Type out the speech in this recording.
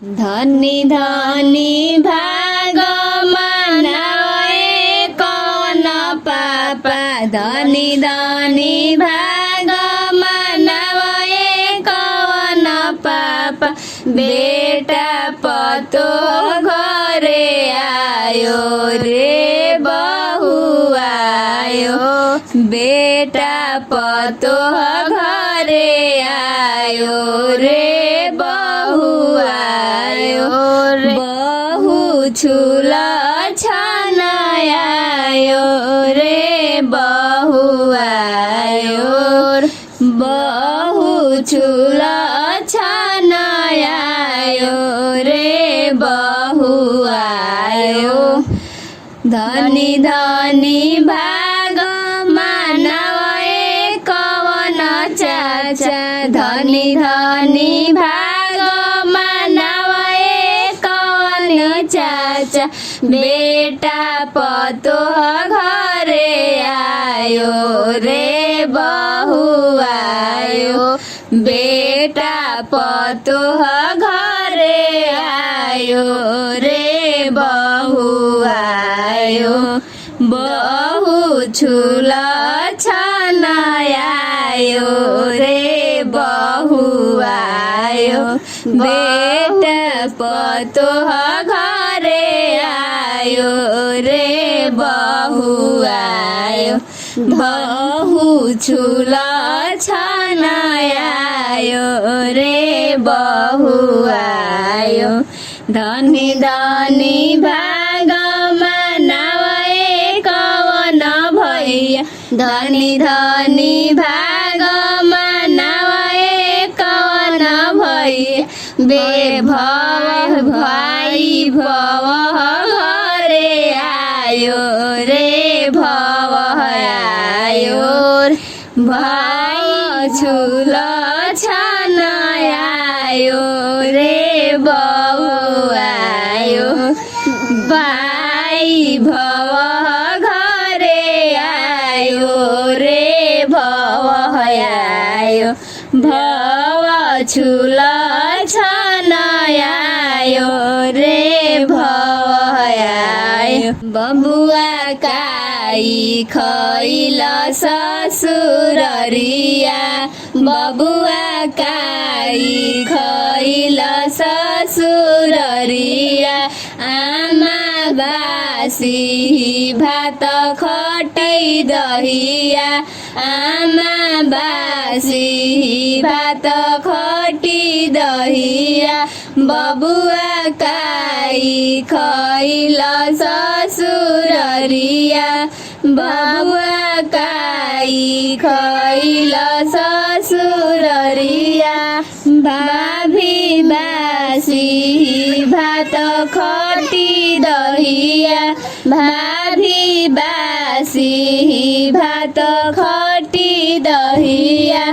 धनी धनी भाग मनाए कौन पापा, धनी धनी भाग मनाए कौन पापा। बेटा पतो घरे आयो रे बहू आयो, बेटा पतो घरे आयो रे बहू आयो, बहू छुला छनायो रे बहू आयो, बहू छुला छनायो रे बहू आयो। धनी धनी भाग मानवे कवन चाचा, धनी धनी भाग मानवे कवन चाचा। बेटा पतो घरे आयो रे बहू आयो, बेटा पतो घरे आयो रे बहू आयो, बहू छुला छनायो रे बहू आयो, बेटा पतो घरे आयो रे बहू आयो, बहू छुला छनायो रे बहू आयो। धनी धनी भाग मनावे कवन भैया, धनी धनी भाग मनावे कवन भैया। बे भव भाई भव घरे आयो रे भव आयो, भाई छुला छनायो रे बहू आयो, भाई भव घरे आयो रे भव आयो, भव छुला छनायो रे भव आयो। बबुआ काई खइल ससुररिया, बबुआ काई खइल ससुररिया। आमा बासी भात खटै दहिया, आमा बासी भात खटी दहिया। बबुआ काई खइल ससुररिया, बबुआ काई खइल ससुररिया। भाभी बासी भात खटी दहिया, भाभी बासी भात खटी दहिया।